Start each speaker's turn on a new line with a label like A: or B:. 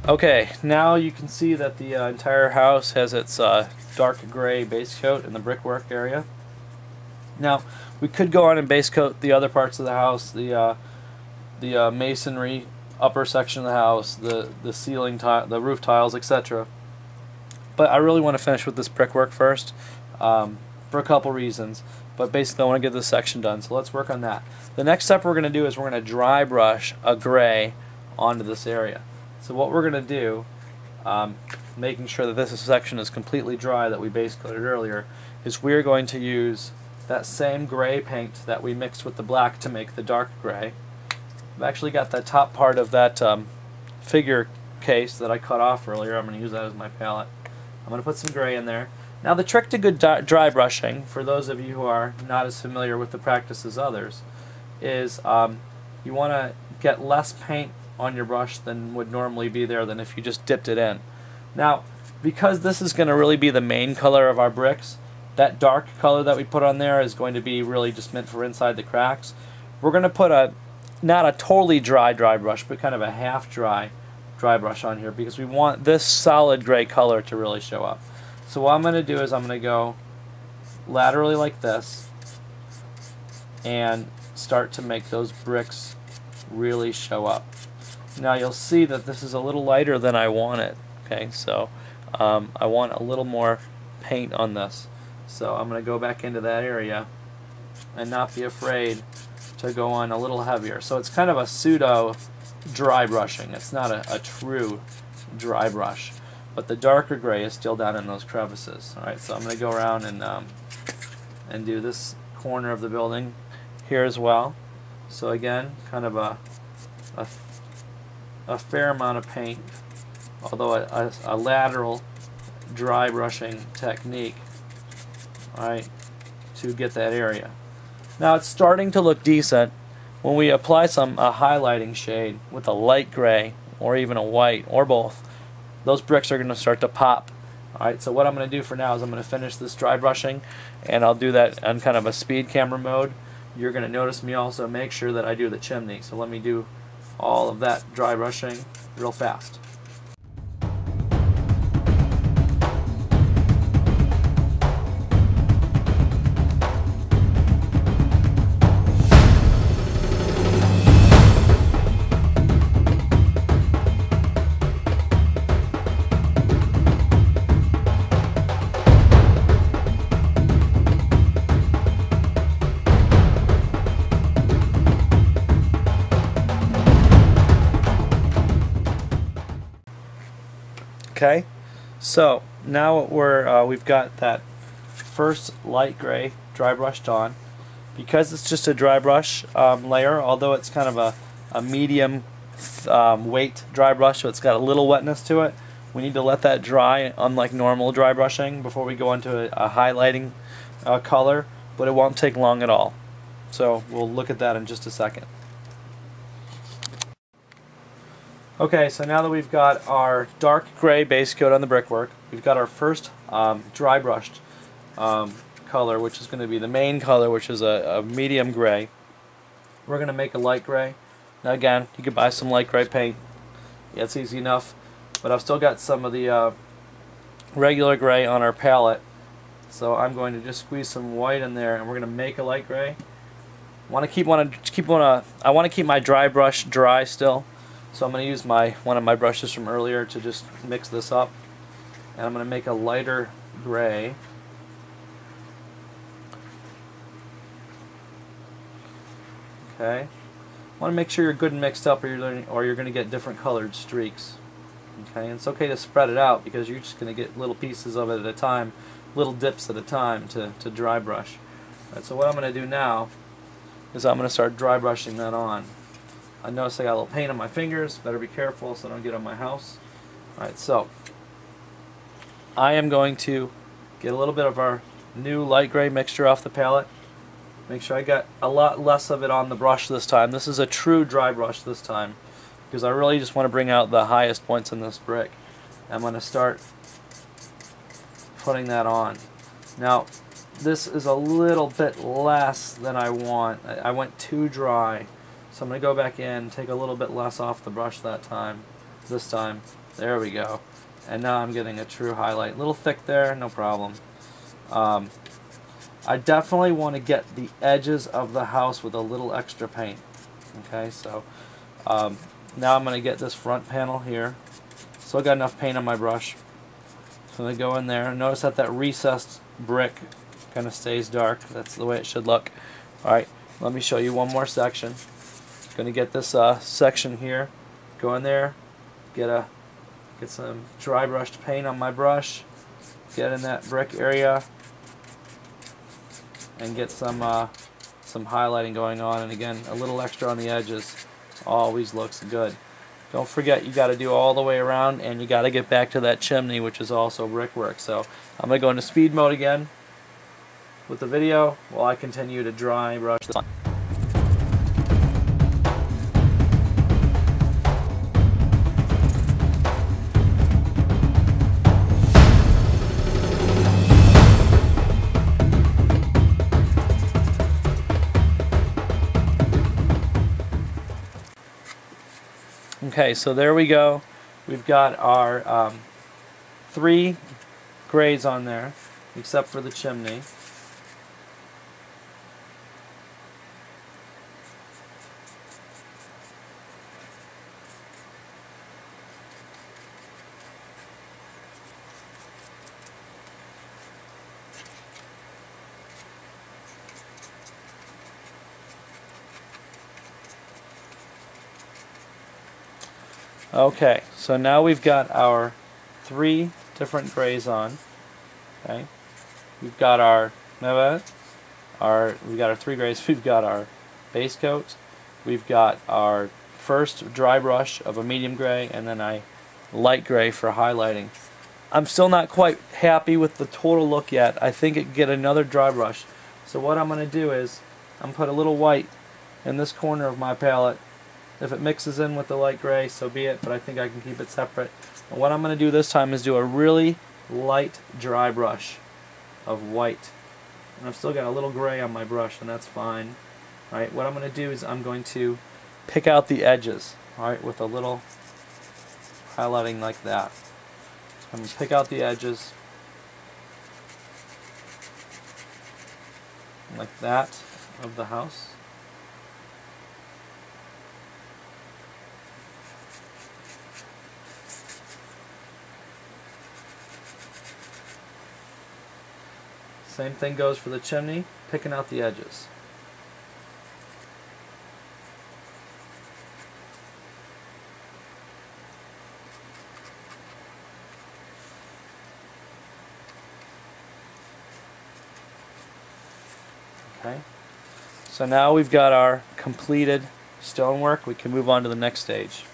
A: Okay, now you can see that the entire house has its dark gray base coat in the brickwork area. Now, we could go on and base coat the other parts of the house, the masonry upper section of the house, the ceiling tile, the roof tiles, etc. But I really want to finish with this brickwork first, for a couple reasons. But basically, I want to get this section done, so let's work on that. The next step we're going to do is we're going to dry brush a gray onto this area. So what we're going to do, making sure that this section is completely dry that we base coated earlier, is we're going to use that same gray paint that we mixed with the black to make the dark gray. I've actually got the top part of that figure case that I cut off earlier. I'm going to use that as my palette. I'm going to put some gray in there. Now the trick to good dry brushing, for those of you who are not as familiar with the practice as others, is you want to get less paint on your brush than would normally be there than if you just dipped it in. Now, because this is going to really be the main color of our bricks, that dark color that we put on there is going to be really just meant for inside the cracks. We're going to put not a totally dry brush, but kind of a half dry brush on here because we want this solid gray color to really show up. So what I'm going to do is I'm going to go laterally like this and start to make those bricks really show up. Now you'll see that this is a little lighter than I want it. Okay, so I want a little more paint on this. So I'm going to go back into that area and not be afraid to go on a little heavier. So it's kind of a pseudo dry brushing. It's not a true dry brush, but the darker gray is still down in those crevices. All right, so I'm going to go around and do this corner of the building here as well. So again, kind of a fair amount of paint, although a lateral dry brushing technique, all right, to get that area. Now it's starting to look decent when we apply some highlighting shade with a light gray or even a white or both. Those bricks are going to start to pop. Alright, so what I'm going to do for now is I'm going to finish this dry brushing, and I'll do that on kind of a speed camera mode. You're going to notice me also make sure that I do the chimney. So let me do all of that dry brushing real fast. Okay, so now we've got that first light gray dry brushed on. Because it's just a dry brush layer, although it's kind of a medium weight dry brush, so it's got a little wetness to it, we need to let that dry, unlike normal dry brushing, before we go into a highlighting color, but it won't take long at all. So we'll look at that in just a second. Okay, so now that we've got our dark gray base coat on the brickwork, we've got our first dry brushed color, which is going to be the main color, which is a medium gray. We're going to make a light gray. Now again, you could buy some light gray paint. Yeah, it's easy enough, but I've still got some of the regular gray on our palette, so I'm going to just squeeze some white in there, and we're going to make a light gray. I want to keep my dry brush dry still. So I'm going to use one of my brushes from earlier to just mix this up. And I'm going to make a lighter gray. Okay. Want to make sure you're good and mixed up, or you're going to get different colored streaks. Okay, and it's okay to spread it out because you're just going to get little pieces of it at a time, little dips at a time to dry brush. All right, so what I'm going to do now is I'm going to start dry brushing that on. I notice I got a little paint on my fingers. Better be careful so I don't get on my house. Alright, so I am going to get a little bit of our new light gray mixture off the palette. Make sure I got a lot less of it on the brush this time. This is a true dry brush this time because I really just want to bring out the highest points in this brick. I'm going to start putting that on. Now, this is a little bit less than I want. I went too dry. So I'm going to go back in, take a little bit less off the brush that time. this time. There we go. And now I'm getting a true highlight. A little thick there, no problem. I definitely want to get the edges of the house with a little extra paint. Okay, so now I'm going to get this front panel here. Still got enough paint on my brush. So I'm going to go in there. Notice that that recessed brick kind of stays dark. That's the way it should look. Alright, let me show you one more section. Going to get this section here. Go in there. Get some dry brushed paint on my brush. Get in that brick area. And get some highlighting going on, and again a little extra on the edges always looks good. Don't forget, you got to do all the way around, and you got to get back to that chimney, which is also brickwork. So I'm going to go into speed mode again with the video while I continue to dry brush this on. Okay, so there we go. We've got our 3 grays on there, except for the chimney. Okay, so now we've got our 3 different grays on. Okay, we've got our 3 grays. We've got our base coat. We've got our first dry brush of a medium gray, and then a light gray for highlighting. I'm still not quite happy with the total look yet. I think it could get another dry brush. So what I'm going to do is I'm going to put a little white in this corner of my palette. If it mixes in with the light gray, so be it, but I think I can keep it separate. And what I'm going to do this time is do a really light dry brush of white. And I've still got a little gray on my brush, and that's fine. Alright, what I'm going to do is I'm going to pick out the edges, alright, with a little highlighting like that. I'm going to pick out the edges like that of the house. Same thing goes for the chimney, picking out the edges. Okay. So now we've got our completed stonework. We can move on to the next stage.